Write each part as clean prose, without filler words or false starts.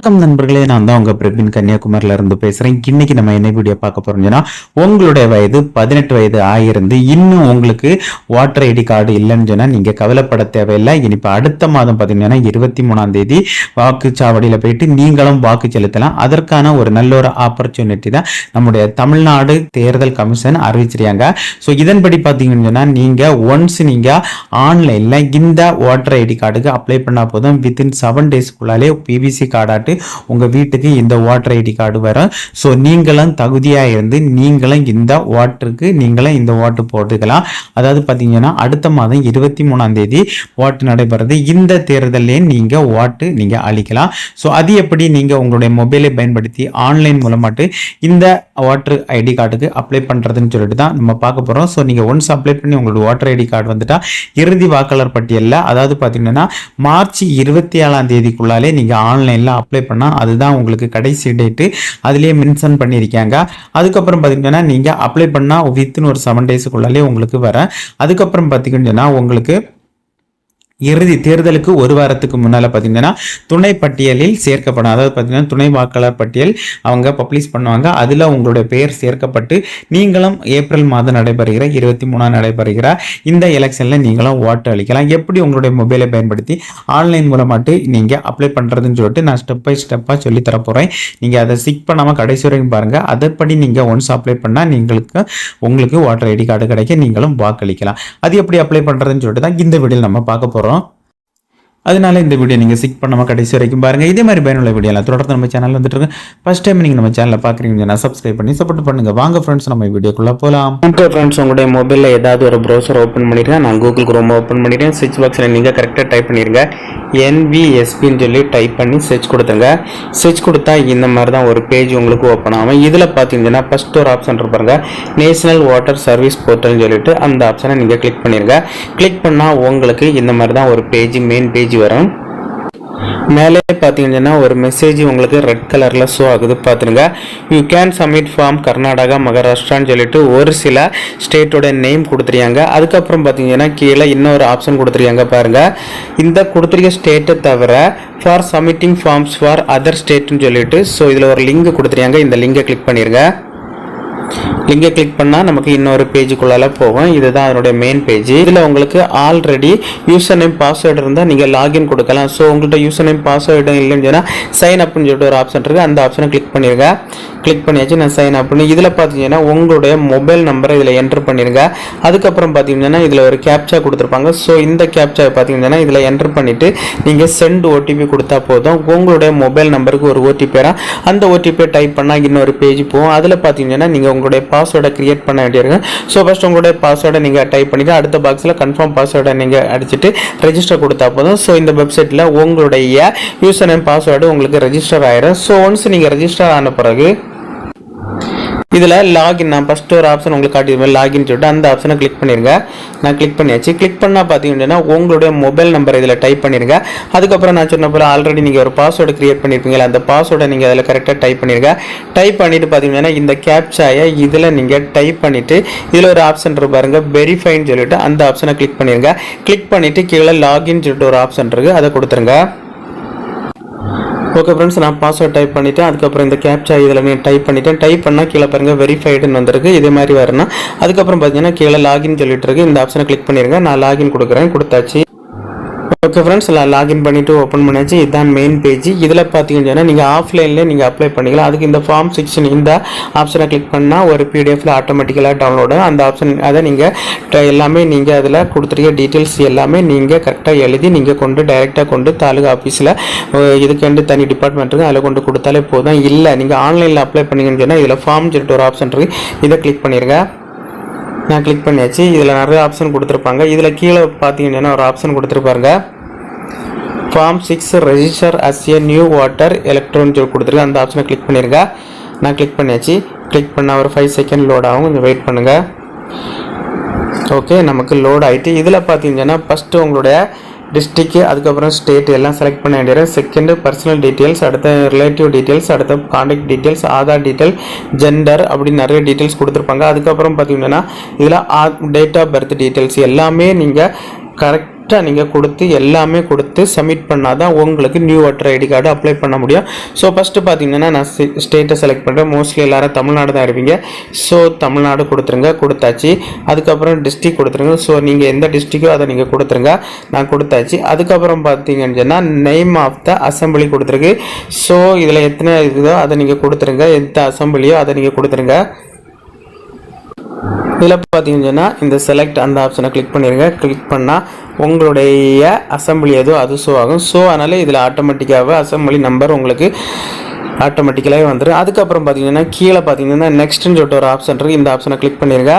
வணக்கம் நண்பர்களே, நான் தான் உங்க பிரபின் கன்னியாகுமரியில இருந்து பேசுறேன். இன்னைக்கு நம்ம என்ன வீடியோ பார்க்க போறோம்னா, உங்களுடைய வயது 18 வயது ஆயிருந்து இன்னும் உங்களுக்கு வாட்டர் ஐடி கார்டு இல்லைன்னு சொன்னா நீங்க கவலைப்பட தேவையில்லை. இனிப்ப அடுத்த மாதம் பாத்தீங்கன்னா 23ஆம் தேதி வாக்குச்சாவடியில போயிட்டு நீங்களும் வாக்கு செலுத்தலாம். அதற்கான ஒரு நல்ல ஒரு ஆப்பர்ச்சுனிட்டி தான் நம்முடைய தமிழ்நாடு தேர்தல் கமிஷன் அறிவிச்சிருக்காங்க. ஸோ இதன்படி பாத்தீங்கன்னு சொன்னா நீங்க ஒன்ஸ் நீங்க ஆன்லைன்ல இந்த வாட்டர் ஐடி கார்டுக்கு அப்ளை பண்ணா போதும் வித்தின் 7 டேஸ்க்குள்ளாலே பிவிசி கார்டாட்டு உங்க வீட்டுக்கு இந்த வாட்டர் ஐடி கார்டு வரும். ஸோ நீங்களும் தகுதியா இருந்து நீங்களும் இந்த வாட்டருக்கு நீங்களும் இந்த வாட்டு போட்டுக்கலாம். அதாவது பாத்தீங்கன்னா அடுத்த மாதம் 23ஆம் தேதி வாட்டு நடைபெறுது. இந்த தேர்தலே நீங்க வாட்டு நீங்க அளிக்கலாம். ஸோ அது எப்படி நீங்க உங்களுடைய மொபைலை பயன்படுத்தி ஆன்லைன் மூலமாட்டு இந்த வாட்டர் ஐடி கார்டுக்கு அப்ளை பண்றதுன்னு சொல்லிட்டு தான் நம்ம பார்க்க போறோம். ஸோ நீங்க ஒன்ஸ் அப்ளை பண்ணி உங்களோட வாட்டர் ஐடி கார்டு வந்துட்டா இறுதி வாக்காளர் பட்டியலில் அதாவது பாத்தீங்கன்னா மார்ச் 27ஆம் தேதிக்குள்ளாலே நீங்க ஆன்லைன்ல அப்ளை பண்ணா அதுதான் உங்களுக்கு கடைசி டேட்டு அதுலயே மென்ஷன் பண்ணியிருக்காங்க. அதுக்கப்புறம் பாத்தீங்கன்னா நீங்க அப்ளை பண்ணா வித்தின் ஒரு 7 டேஸ்க்குள்ளாலே உங்களுக்கு வர. அதுக்கப்புறம் பாத்தீங்கன்னா உங்களுக்கு இறுதி தேர்தலுக்கு ஒரு வாரத்துக்கு முன்னால பாத்தீங்கன்னா துணை பட்டியலில் சேர்க்கப்படும். அதாவது பாத்தீங்கன்னா துணை வாக்காளர் பட்டியல் அவங்க பப்ளிஷ் பண்ணுவாங்க. அதுல உங்களுடைய பெயர் சேர்க்கப்பட்டு நீங்களும் ஏப்ரல் மாதம் நடைபெறுகிற 23ஆம் நடைபெறுகிற இந்த எலெக்ஷன்ல நீங்களும் ஓட்டு அளிக்கலாம். எப்படி உங்களுடைய மொபைலை பயன்படுத்தி ஆன்லைன் மூலமாட்டு நீங்க அப்ளை பண்றதுன்னு சொல்லிட்டு நான் ஸ்டெப் பை ஸ்டெப்பா சொல்லி தர போறேன். நீங்க அதை சிக் பண்ணாம கடைசி வரைக்கும் பாருங்க. அதன்படி நீங்க ஒன்ஸ் அப்ளை பண்ணா உங்களுக்கு வாட்டர் ஐடி கார்டு கிடைக்க நீங்களும் வாக்களிக்கலாம். அது எப்படி அப்ளை பண்றதுன்னு சொல்லிட்டு தான் இந்த வீடியோல நம்ம பார்க்க போறோம். அதனால இந்த வீடியோ நீங்க சிக் பண்ணாம கடைசி வரைக்கும் பாருங்க. இதே மாதிரி பயனுள்ள வீடியோ எல்லாம் தொடர்ந்து நம்ம சேனல் வந்துட்டு இருக்கு. ஃபர்ஸ்ட் டைம் நீங்க நம்ம சேனலை பாக்குறீங்கன்னா சப்ஸ்கிரைப் பண்ணி சப்போர்ட் பண்ணுங்க. வாங்க ஃப்ரெண்ட்ஸ் நம்ம வீடியோக்குள்ள போலாம். ஃப்ரெண்ட்ஸ், உங்களுடைய மொபைல்ல ஏதாவது ஒரு ப்ரௌசர் ஓப்பன் பண்ணிருங்க. நான் கூகுள் குரோம் ஓப்பன் பண்ணிட்டேன். சர்ச் பாக்ஸ்ல நீங்க கரெக்டா டைப் பண்ணிருங்க. NVSPன்னு சொல்லி டைப் பண்ணி சர்ச் கொடுத்துங்க. சர்ச் கொடுத்தா இந்த மாதிரி தான் ஒரு பேஜ் உங்களுக்கு ஓப்பன் ஆகும். இதுல பாத்தீங்கன்னா ஃபர்ஸ்ட் ஒரு ஆப்ஷன் இருப்பாங்க, நேஷனல் வாட்டர் சர்வீஸ் போர்ட்டல்னு சொல்லிட்டு அந்த ஆப்ஷனை நீங்க கிளிக் பண்ணிருங்க. கிளிக் பண்ணா உங்களுக்கு இந்த மாதிரி தான் ஒரு பேஜ் மெயின் பேஜ் வரும். மேலே பார்த்தீங்கன்னா ஒரு மெசேஜ் உங்களுக்கு ரெட் கலர்ல ஷோ ஆகுது பார்த்துருங்க. You can submit form Karnataka மகாராஷ்டிரான்னு சொல்லிட்டு ஒரு சில ஸ்டேட்டோட நேம் கொடுத்துருக்காங்க. அதுக்கப்புறம் பார்த்தீங்கன்னா கீழே இன்னொரு ஆப்ஷன் கொடுத்துருக்காங்க பாருங்க. இந்த கொடுத்துருக்க ஸ்டேட்டை தவிர for submitting forms for other ஸ்டேட்னு சொல்லிட்டு ஸோ இதில் ஒரு லிங்க் கொடுத்துருக்காங்க. இந்த லிங்கை கிளிக் பண்ணிருங்க. லிங்கை கிளிக் பண்ணால் நமக்கு இன்னொரு பேஜுக்குள்ளால போகும். இதுதான் அதனுடைய மெயின் பேஜ். இதில் உங்களுக்கு ஆல்ரெடி யூசர் நேம் பாஸ்வேர்டு இருந்தால் நீங்கள் லாகின் கொடுக்கலாம். ஸோ உங்கள்கிட்ட யூசர் நேம் பாஸ்வேர்டு இல்லைன்னு சொன்னால் சைன் அப்னு சொல்லிட்டு ஒரு ஆப்ஷன் இருக்குது. அந்த ஆப்ஷனை கிளிக் பண்ணிடுங்க. கிளிக் பண்ணியாச்சு. நான் சைன் அப்னு இதில் பார்த்தீங்கன்னா உங்களுடைய மொபைல் நம்பரை இதில் என்ட்ரு பண்ணிடுங்க. அதுக்கப்புறம் பார்த்தீங்கன்னா இதில் ஒரு கேப்சா கொடுத்துருப்பாங்க. ஸோ இந்த கேப்சா பார்த்தீங்கன்னா இதில் என்ட்ரு பண்ணிவிட்டு நீங்கள் சென்ட் ஓடிபி கொடுத்தா போதும். உங்களுடைய மொபைல் நம்பருக்கு ஒரு ஓடிபி வரும். அந்த ஓடிபியை டைப் பண்ணால் இன்னொரு பேஜ் போகும். அதில் பார்த்தீங்கன்னா நீங்கள் உங்களுடைய பாஸ்வேர்டை கிரியேட் பண்ண வேண்டியிருக்கு. ஸோ ஃபர்ஸ்ட் உங்களுடைய பாஸ்வேர்டை நீங்கள் டைப் பண்ணிட்டு அடுத்த பாக்ஸில் கன்ஃபார்ம் பாஸ்வேர்டை நீங்கள் அடிச்சுட்டு ரெஜிஸ்டர் கொடுத்தா போதும். ஸோ இந்த வெப்சைட்டில் உங்களுடைய யூசர் நேம் பாஸ்வேர்டு உங்களுக்கு ரெஜிஸ்டர் ஆயிடும். ஸோ ஒன்ஸ் நீங்கள் ரெஜிஸ்டர் ஆன பிறகு இதில் லாகின் நான் ஃபர்ஸ்ட் ஒரு ஆப்ஷன் உங்களுக்கு காட்டிடுவேன். லாகின் சொல்லிட்டு அந்த ஆப்ஷனை கிளிக் பண்ணிருங்க. நான் கிளிக் பண்ணியாச்சு. கிளிக் பண்ணால் பார்த்தீங்கன்னா உங்களுடைய மொபைல் நம்பர் இதில் டைப் பண்ணிருங்க. அதுக்கப்புறம் நான் சொன்ன போல ஆல்ரெடி நீங்கள் ஒரு பாஸ்வேர்டு கிரியேட் பண்ணியிருப்பீங்களா, அந்த பாஸ்வேர்டை நீங்கள் அதில் கரெக்டாக டைப் பண்ணிருங்க. டைப் பண்ணிட்டு பார்த்தீங்கன்னா இந்த கேப்சாயை இதில் நீங்கள் டைப் பண்ணிட்டு இதில் ஒரு ஆப்ஷன் இருக்கு பாருங்க, வெரிஃபைன்னு சொல்லிட்டு அந்த ஆப்ஷனை கிளிக் பண்ணிருங்க. கிளிக் பண்ணிட்டு கீழே லாகின் சொல்லிட்டு ஒரு ஆப்ஷன் இருக்கு, அதை கொடுத்துருங்க. ஓகே ஃப்ரெண்ட்ஸ், நான் பாஸ்வேர்ட் டைப் பண்ணிவிட்டேன். அதுக்கப்புறம் இந்த கேப்சா இதில் டைப் பண்ணிவிட்டேன். டைப் பண்ணால் கீழே பாருங்கள் வெரிஃபைடுன்னு வந்திருக்கு. இதே மாதிரி வரணும். அதுக்கப்புறம் பார்த்தீங்கன்னா கீழே லாகின் சொல்லிட்டு இருக்கு. இந்த ஆப்ஷனை கிளிக் பண்ணிடுங்க. நான் லாகின் கொடுக்குறேன். கொடுத்தாச்சு. ஓகே ஃப்ரெண்ட்ஸ், லாகின் பண்ணிவிட்டு ஓப்பன் பண்ணியாச்சு. இதுதான் மெயின் பேஜ். இதில் பார்த்தீங்கன்னா நீங்கள் ஆஃப்லைன்லேயே நீங்கள் அப்ளை பண்ணிக்கலாம். அதுக்கு இந்த ஃபார்ம் 6 இந்த ஆப்ஷனை கிளிக் பண்ணால் ஒரு பிடிஎஃப்ல ஆட்டோமேட்டிக்கலாக டவுன்லோடு. அந்த ஆப்ஷன் அதை நீங்கள் எல்லாமே நீங்கள் அதில் கொடுத்துருக்க டீட்டெயில்ஸ் எல்லாமே நீங்கள் கரெக்டாக எழுதி நீங்கள் கொண்டு டைரெக்டாக கொண்டு தாலுகா ஆஃபீஸில் இதுக்கு தனி டிபார்ட்மெண்ட் இருக்குது, அதில் கொண்டு கொடுத்தாலே போதும். இல்லை நீங்கள் ஆன்லைனில் அப்ளை பண்ணிங்கன்னு சொன்னால் இதில் ஃபார்ம் சொல்லிட்டு ஒரு ஆப்ஷன் இருக்குது, இதை கிளிக் பண்ணிடுங்க. நான் கிளிக் பண்ணியாச்சு. இதில் நிறைய ஆப்ஷன் கொடுத்துருப்பாங்க. இதில் கீழே பார்த்தீங்கன்னா ஒரு ஆப்ஷன் கொடுத்துருப்பாங்க, form 6 register as a new voter electronic சொல்லி கொடுத்துருக்கு. அந்த ஆப்ஷனை கிளிக் பண்ணிருங்க. நான் கிளிக் பண்ணியாச்சு. கிளிக் பண்ணால் ஒரு 5 செகண்ட் லோட் ஆகும், கொஞ்சம் வெயிட் பண்ணுங்கள். ஓகே, நமக்கு லோட் ஆகிட்டு. இதில் பார்த்தீங்கன்னா ஃபஸ்ட்டு உங்களுடைய டிஸ்ட்ரிக்ட், அதுக்கப்புறம் ஸ்டேட் எல்லாம் செலக்ட் பண்ண வேண்டியது. செகண்ட் பர்சனல் டீட்டெயில்ஸ், அடுத்த ரிலேட்டிவ் டீட்டெயில்ஸ், அடுத்த contact details, Aadhaar detail, gender அப்படி நிறைய டீட்டெயில்ஸ் கொடுத்துருப்பாங்க. அதுக்கப்புறம் பார்த்தீங்கன்னா இதில் டேட் ஆஃப் பர்த் டீட்டெயில்ஸ் எல்லாமே நீங்கள் கரெக்டாக நீங்கள் கொடுத்து எல்லாமே கொடுத்து சப்மிட் பண்ணால் தான் உங்களுக்கு new voter ID card apply பண்ண முடியும். ஸோ ஃபஸ்ட்டு பார்த்தீங்கன்னா நான் ஸ்டேட்டை செலக்ட் பண்ணுறேன். மோஸ்ட்லி எல்லாரும் தமிழ்நாடு தான் இருப்பீங்க. ஸோ தமிழ்நாடு கொடுத்துருங்க. கொடுத்தாச்சு. அதுக்கப்புறம் டிஸ்ட்ரிக் கொடுத்துருங்க. ஸோ நீங்கள் எந்த டிஸ்ட்ரிக்கோ அதை நீங்கள் கொடுத்துருங்க. நான் கொடுத்தாச்சு. அதுக்கப்புறம் பார்த்தீங்கன்னு சொன்னால் நேம் ஆஃப் த அசம்பிளி கொடுத்துருக்கு. ஸோ இதில் எத்தனை இருக்குதோ அதை நீங்கள் கொடுத்துருங்க. எந்த அசம்பிளியோ அதை நீங்கள் கொடுத்துருங்க. இதில் பார்த்தீங்கன்னா இந்த செலக்ட் அந்த ஆப்ஷனை கிளிக் பண்ணிடுங்க. கிளிக் பண்ணால் உங்களுடைய அசம்பிளி எதுவும் அது ஷோ ஆகும். ஸோ அதனால் இதில் ஆட்டோமேட்டிக்காகவே அசம்பிளி நம்பர் உங்களுக்கு ஆட்டோமேட்டிக்கலாகவே வந்துடும். அதுக்கப்புறம் பார்த்தீங்கன்னா கீழே பார்த்தீங்கன்னா நெக்ஸ்ட்னு சொல்லிட்டு ஒரு ஆப்ஷன் இருக்குது. இந்த ஆப்ஷனை கிளிக் பண்ணிடுங்க.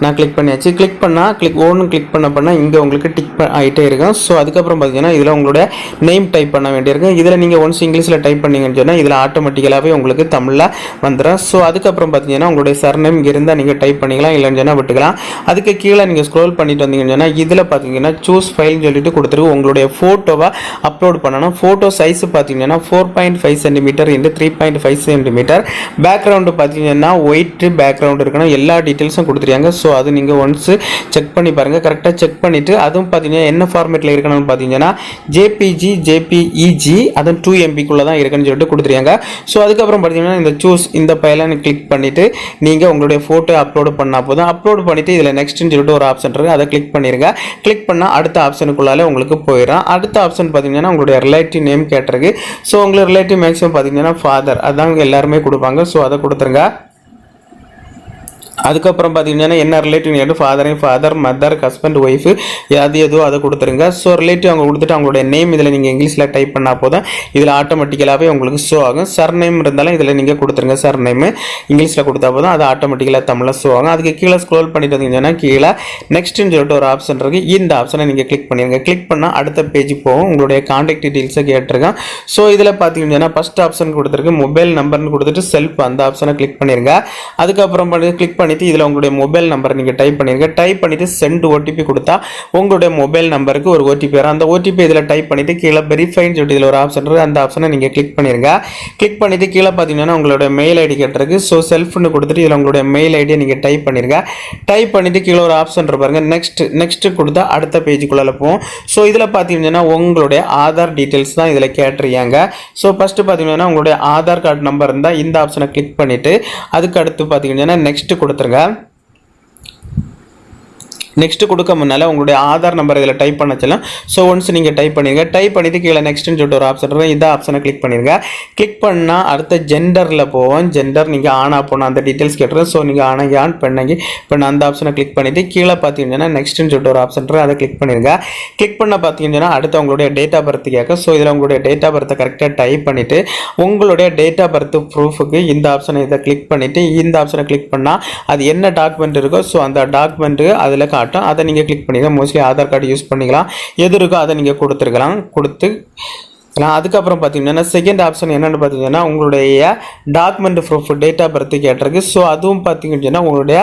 நான் கிளிக் பண்ணியாச்சு. கிளிக் பண்ணால் கிளிக் பண்ண இங்கே உங்களுக்கு டிக் ஆகிட்டே இருக்கும். ஸோ அதுக்கப்புறம் பார்த்தீங்கன்னா இதில் உங்களுடைய நேம் டைப் பண்ண வேண்டியிருக்கும். இதில் நீங்கள் ஒன்ஸ் இங்கிலீஷில் டைப் பண்ணிங்கன்னு சொன்னால் இதில் ஆட்டோமேட்டிக்கலாகவே உங்களுக்கு தமிழில் வந்துடும். ஸோ அதுக்கப்புறம் பார்த்தீங்கன்னா உங்களுடைய சர்நேம் இங்கே இருந்தால் நீங்கள் டைப் பண்ணிக்கலாம், இல்லைன்னு சொன்னால் விட்டுக்கலாம். அதுக்கு கீழே நீங்கள் ஸ்க்ரோல் பண்ணிட்டு வந்தீங்கன்னு சொன்னால் இதில் பார்த்தீங்கன்னா சூஸ் ஃபைல்னு சொல்லிட்டு கொடுத்துருக்கு. உங்களுடைய ஃபோட்டோவை அப்லோட் பண்ணணும். ஃபோட்டோ சைஸ் பார்த்தீங்கன்னா 4.5 சென்டிமீட்டர் into 3.5 சென்டிமீட்டர். பேக்ரவுண்டு பார்த்தீங்கன்னா ஒயிட் பேக்ரவுண்ட் இருக்கணும். எல்லா டீட்டெயில்ஸும் கொடுத்துருக்காங்க. ஸோ அது நீங்கள் ஒன்ஸ் செக் பண்ணி பாருங்கள். கரெக்டாக செக் பண்ணிவிட்டு அதுவும் பார்த்தீங்கன்னா என்ன ஃபார்மேட்டில் இருக்கணும்னு பார்த்தீங்கன்னா ஜேபிஜி, ஜேபிஇஜி, அதுவும் 2 MB தான் இருக்குன்னு சொல்லிட்டு கொடுத்துருக்காங்க. ஸோ அதுக்கப்புறம் பார்த்தீங்கன்னா இந்த சூஸ் இந்த பையனை கிளிக் பண்ணிவிட்டு நீங்கள் உங்களுடைய ஃபோட்டோ அப்லோடு பண்ணால் போதும். அப்லோட் பண்ணிவிட்டு இதில் நெக்ஸ்ட்னு சொல்லிட்டு ஒரு ஆப்ஷன் இருக்குது. அதை கிளிக் பண்ணிடுங்க. கிளிக் பண்ணால் அடுத்த ஆப்ஷனுக்குள்ளாலே உங்களுக்கு போயிடும். அடுத்த ஆப்ஷன் பார்த்தீங்கன்னா உங்களுடைய ரிலேட்டிவ் நேம் கேட்டிருக்கு. ஸோ உங்களுக்கு ரிலேட்டிவ் மேக்ஸிமம் பார்த்தீங்கன்னா ஃபாதர், அதான் எல்லாருமே கொடுப்பாங்க. ஸோ அதை கொடுத்துருங்க. அதுக்கப்புறம் பார்த்தீங்கன்னா என்ன relative father, mother, husband, wife அது எதுவோ அதை கொடுத்துருங்க. ஸோ ரிலேட்டிவ் அவங்க கொடுத்துட்டு அவங்களுடைய நேம் இதில் நீங்கள் இங்கிலீஷில் டைப் பண்ணால் போதும். இதில் ஆட்டோமேட்டிக்கலாகவே உங்களுக்கு ஷோ ஆகும். சர்நேம் இருந்தாலும் இதில் நீங்கள் கொடுத்துருங்க. சர்நேம் இங்கிலீஷில் கொடுத்தா போதும், அது ஆட்டோமேட்டிக்கலாக தமிழில் ஷோ ஆகும். அதுக்கு கீழே ஸ்க்ரோல் பண்ணிட்டு வந்தீங்கன்னா கீழே நெக்ஸ்ட்னு சொல்லிட்டு ஒரு ஆப்ஷன் இருக்குது. இந்த ஆப்ஷனை நீங்கள் கிளிக் பண்ணிடுங்க. கிளிக் பண்ணால் அடுத்த பேஜ் போகும். உங்களுடைய கான்டாக்ட் டீட்டெயில்ஸை கேட்டிருக்கேன். ஸோ இதில் பார்த்தீங்கன்னா ஃபஸ்ட் ஆப்ஷன் கொடுத்துருக்கு. மொபைல் நம்பர்னு கொடுத்துட்டு செல்ஃப் அந்த ஆப்ஷனை கிளிக் பண்ணிடுங்க. அதுக்கப்புறம் கிளிக் பண்ணிவிட்டு இதில் உங்களுடைய மொபைல் நம்பர் நீங்கள் டைப் பண்ணிடுங்க. டைப் பண்ணிவிட்டு சென்ட் ஓடிபி கொடுத்தா உங்களுடைய மொபைல் நம்பருக்கு ஒரு ஓடிபி வரும். அந்த ஓடிபி இதில் டைப் பண்ணிவிட்டு கீழே வெரிஃபைன்னு சொல்லிட்டு இதில் ஒரு ஆப்ஷன் இருக்குது. அந்த ஆப்ஷனை நீங்கள் கிளிக் பண்ணிடுங்க. கிளிக் பண்ணிவிட்டு கீழே பார்த்தீங்கன்னா உங்களுடைய மெயில் ஐடி கேட்டிருக்கு. ஸோ செல்ஃப்னு கொடுத்துட்டு இதில் உங்களுடைய மெயில் ஐடியை நீங்கள் டைப் பண்ணிடுங்க. டைப் பண்ணிவிட்டு கீழே ஒரு ஆப்ஷன் பாருங்க, நெக்ஸ்ட் கொடுத்தா அடுத்த பேஜுக்குள்ளே போகும். ஸோ இதில் பார்த்தீங்கன்னா உங்களுடைய ஆதார் டீட்டெயில்ஸ் தான் இதில் கேட்டிருக்காங்க. ஸோ ஃபஸ்ட்டு பார்த்தீங்கன்னா உங்களுடைய ஆதார் கார்டு நம்பர் இருந்தால் இந்த ஆப்ஷனை கிளிக் பண்ணிவிட்டு அதுக்கு அடுத்து பார்த்தீங்கன்னா நெக்ஸ்ட் கொடுத்துருங்க. நெக்ஸ்ட் கொடுக்க முன்னால் உங்களுடைய ஆதார் நம்பர் இதில் டைப் பண்ணச்சலாம். ஸோ ஒன்ஸ் நீங்கள் டைப் பண்ணிடுங்க. டைப் பண்ணிவிட்டு கீழே நெக்ஸ்ட்னு சொல்லிட்டு ஒரு ஆப்ஷன் இருக்கும். இந்த ஆப்ஷனை கிளிக் பண்ணிடுங்க. கிளிக் பண்ணால் அடுத்த ஜெண்டரில் போவோம். ஜெண்டர் நீங்கள் ஆனா போனால் அந்த டீட்டெயில்ஸ் கேட்டுருக்கோம். ஸோ நீங்கள் ஆனாங்க ஆன் பண்ணாங்க இப்போ நான் அந்த ஆப்ஷனை கிளிக் பண்ணிவிட்டு கீழே பார்த்தீங்கன்னா நெக்ஸ்ட்னு சொல்லிட்டு ஒரு ஆப்ஷன் இருக்கும். அதை கிளிக் பண்ணிடுங்க. கிளிக் பண்ண பார்த்தீங்கன்னா அடுத்து உங்களுடைய டேட் ஆஃப் பர்த் கேட்க. ஸோ இதில் உங்களுடைய டேட் ஆஃப் பர்த்தை கரெக்டாக டைப் பண்ணிவிட்டு உங்களுடைய டேட் ஆஃப் பர்த் ப்ரூஃபுக்கு இந்த ஆப்ஷனை இதை கிளிக் பண்ணிவிட்டு இந்த ஆப்ஷனை கிளிக் பண்ணால் அது என்ன டாக்குமெண்ட் இருக்கோ ஸோ அந்த டாக்குமெண்ட்டு அதில் அதை நீங்கள் கிளிக் பண்ணிக்கலாம். மோஸ்ட்லி ஆதார் கார்டு யூஸ் பண்ணிக்கலாம். எது இருக்கோ அதை நீங்கள் கொடுத்து அதுக்கப்புறம் பார்த்தீங்கன்னா செகண்ட் ஆப்ஷன் என்னென்னு பார்த்தீங்கன்னா உங்களுடைய document proof date of birth கேட்டிருக்கு. ஸோ அதுவும் பார்த்தீங்கன்னா உங்களுடைய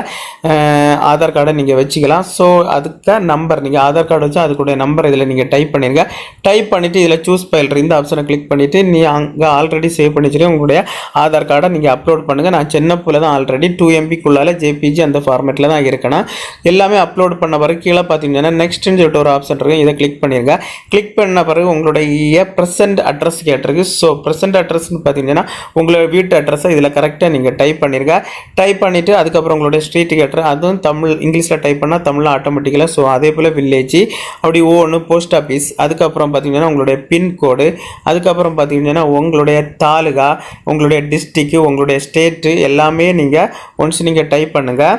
ஆதார் கார்டை நீங்கள் வச்சுக்கலாம். ஸோ அதுக்கு நம்பர் நீங்கள் ஆதார் கார்டு வச்சு அதுக்குடைய நம்பர் இதில் நீங்கள் டைப் பண்ணிடுங்க. டைப் பண்ணிவிட்டு இதில் சூஸ் ஃபைல் இந்த ஆப்ஷனை கிளிக் பண்ணிவிட்டு நீ அங்கே ஆல்ரெடி சேவ் பண்ணி வச்சுருக்கேன் உங்களுடைய ஆதார் கார்டை நீங்கள் அப்லோட் பண்ணுங்கள். நான் சின்னப்பில் தான் ஆல்ரெடி 2 MB ஜேபிஜி அந்த ஃபார்மேட்டில் தான் இருக்கணும். எல்லாமே அப்லோட் பண்ண பிறகு கீழே பார்த்தீங்கன்னா நெக்ஸ்ட்னு சொல்லிட்டு ஒரு ஆப்ஷன் இருக்குது. இதை கிளிக் பண்ணிடுங்க. கிளிக் பண்ண பிறகு உங்களுடைய ப்ரெசென்ட் அட்ரஸ் கேட்டிருக்கு. ஸோ ப்ரெசென்ட் அட்ரஸ்ன்னு பார்த்தீங்கன்னா உங்களோட வீட்டு அட்ரஸை இதில் கரெக்டாக நீங்கள் டைப் பண்ணிடுங்க. டைப் பண்ணிவிட்டு அதுக்கப்புறம் உங்களுடைய ஸ்ட்ரீட் கேட்டுரு. அதுவும் இங்கிலீஷில் டைப் பண்ணால் தமிழில் ஆட்டோமேட்டிக்கலாக. ஸோ அதே போல் வில்லேஜ், அப்படி ஒன்று போஸ்ட் ஆஃபீஸ், அதுக்கப்புறம் பார்த்தீங்கன்னா உங்களுடைய பின்கோடு, அதுக்கப்புறம் பார்த்தீங்கன்னா உங்களுடைய தாலுகா, உங்களுடைய டிஸ்ட்ரிக்கு, உங்களுடைய ஸ்டேட்டு எல்லாமே நீங்கள் ஒன்ஸ் நீங்கள் டைப் பண்ணுங்கள்.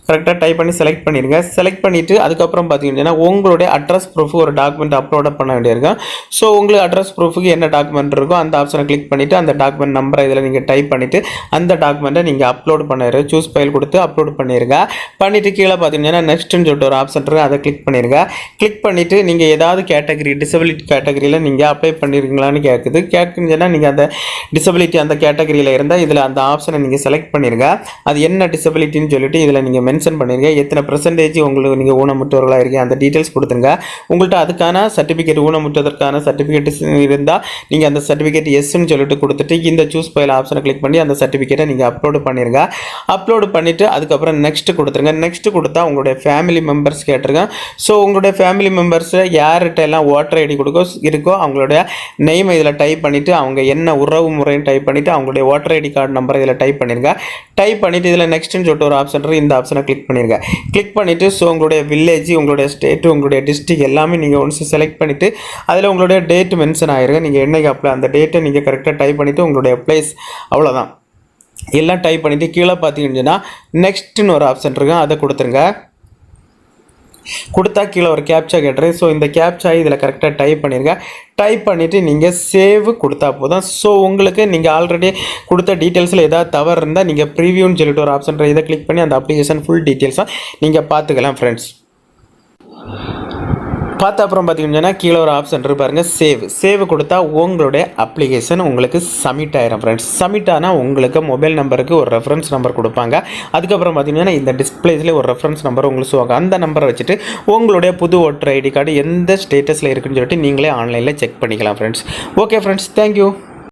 கரெக்டாக டைப் பண்ணி செலக்ட் பண்ணிடுங்க. செலக்ட் பண்ணிவிட்டு அதுக்கப்புறம் பார்த்தீங்கன்னா உங்களுடைய அட்ரஸ் ப்ரூஃப் ஒரு டாக்குமெண்ட் அப்லோட் பண்ண வேண்டியிருக்கும். ஸோ உங்களுக்கு அட்ரஸ் ப்ரூஃபுக்கு என்ன டாக்குமெண்ட் இருக்கோ அந்த ஆப்ஷனை கிளிக் பண்ணிவிட்டு அந்த டாக்குமெண்ட் நம்பரை இதில் நீங்கள் டைப் பண்ணிவிட்டு அந்த டாக்குமெண்ட்டை நீங்கள் அப்லோட் பண்ணிடுங்க. சூஸ் ஃபைல் கொடுத்து அப்லோட் பண்ணிடுங்க. பண்ணிவிட்டு கீழே பார்த்தீங்கன்னா நெக்ஸ்ட்னு சொல்லிட்டு ஒரு ஆப்ஷன் இருக்குது. அதை கிளிக் பண்ணிடுங்க. கிளிக் பண்ணிவிட்டு நீங்கள் ஏதாவது கேட்டகரி டிசபிலிட்டி கேட்டகரியில் நீங்கள் அப்ளை பண்ணியிருக்கீங்களான்னு கேட்குதுன்னா நீங்கள் அந்த டிசபிலிட்டி அந்த கேட்டகரியில் இருந்தால் இதில் அந்த ஆப்ஷனை நீங்கள் செலக்ட் பண்ணிடுங்க. அது என்ன டிசபிலிட்டின்னு சொல்லிட்டு இதில் நீங்கள் மென்ஷன் பண்ணிருங்க. எத்தனை பெர்சன்டேஜ் உங்களுக்கு நீங்கள் ஊனமுற்றவர்களாக இருக்கீங்க அந்த டீட்டெயில்ஸ் கொடுத்துருங்க. உங்கள்கிட்ட அதுக்கான சர்டிஃபிகேட் ஊனமுற்றதற்கான சர்டிஃபிகேட் இருந்தால் நீங்கள் அந்த சர்டிஃபிகேட் எஸ்ன்னு சொல்லிட்டு கொடுத்துட்டு இந்த சூஸ் ஃபைல் ஆப்ஷனை கிளிக் பண்ணி அந்த சர்டிஃபிகேட்டை நீங்கள் அப்லோடு பண்ணிடுங்க. அப்லோடு பண்ணிவிட்டு அதுக்கப்புறம் நெக்ஸ்ட் கொடுத்துருங்க. நெக்ஸ்ட் கொடுத்தா உங்களுடைய ஃபேமிலி மெம்பர்ஸ் கேட்டிருக்கேன். ஸோ உங்களுடைய ஃபேமிலி மெம்பர்ஸை யார்கிட்ட எல்லாம் ஓட்டர் ஐடி இருக்கோ அவங்களுடைய நெய்மை இதில் டைப் பண்ணிவிட்டு அவங்க என்ன உறவு முறைன்னு டைப் பண்ணிவிட்டு அவங்களுடைய ஓட்டர் ஐடி கார்டு நம்பரை இதில் டைப் பண்ணிருங்க. டைப் பண்ணிவிட்டு இதில் நெக்ஸ்ட்னு சொல்லிட்டு ஒரு ஆப்ஷன் இருக்குது. இந்த ஆப்ஷனை கிளிக் பண்ணிருங்க. கிளிக் பண்ணிவிட்டு ஸோ உங்களுடைய வில்லேஜ், உங்களுடைய ஸ்டேட்டு, உங்களுடைய டிஸ்ட்ரிக்ட் எல்லாமே நீங்கள் ஒன்ஸ் செலக்ட் பண்ணிவிட்டு அதில் உங்களுடைய டேட் மென்ஷன் ஆகிருங்க. நீங்கள் என்னைக்கு அப்ளை அந்த டேட்டை நீங்கள் கரெக்டாக டைப் பண்ணிவிட்டு உங்களுடைய ப்ளேஸ் அவ்வளோதான் எல்லாம் டைப் பண்ணிவிட்டு கீழே பார்த்தீங்கன்னா நெக்ஸ்ட்னு ஒரு ஆப்ஷன் இருக்குது. அதை கொடுத்துருங்க. கொடுத்தா கீழே ஒரு கேப்சா கேட்டுறேன். ஸோ இந்த கேப்சா இதில் கரெக்டாக டைப் பண்ணிடுங்க. டைப் பண்ணிவிட்டு நீங்கள் சேவ் கொடுத்தா போதும். ஸோ உங்களுக்கு நீங்கள் ஆல்ரெடி கொடுத்த டீட்டெயில்ஸில் ஏதாவது தவறு இருந்தால் நீங்கள் ப்ரிவியூன்னு சொல்லிட்டு ஒரு ஆப்ஷன் இதை கிளிக் பண்ணி அந்த அப்ளிகேஷன் ஃபுல் டீட்டெயில்ஸாக நீங்கள் பார்த்துக்கலாம் ஃப்ரெண்ட்ஸ். பார்த்து அப்புறம் பார்த்தீங்கன்னா கீழே ஒரு ஆப்ஷன் இருக்கு பாருங்கள், சேவ் கொடுத்தா உங்களுடைய அப்ளிகேஷன் உங்களுக்கு சப்மிட் ஆயிரும் ஃப்ரெண்ட்ஸ். சப்மிட் ஆனால் உங்களுக்கு மொபைல் நம்பருக்கு ஒரு ரெஃபரன்ஸ் நம்பர் கொடுப்பாங்க. அதுக்கப்புறம் பார்த்தீங்கன்னா இந்த டிஸ்பிளேஸ்லேயே ஒரு ரெஃபரன்ஸ் நம்பர் உங்களுக்கு சொல்லுவாங்க. அந்த நம்பரை வச்சுட்டு உங்களுடைய புது ஓட்டர் ஐடி கார்டு எந்த ஸ்டேட்டஸில் இருக்குன்னு சொல்லிட்டு நீங்களே ஆன்லைனில் செக் பண்ணிக்கலாம் ஃப்ரெண்ட்ஸ். Okay friends, thank you.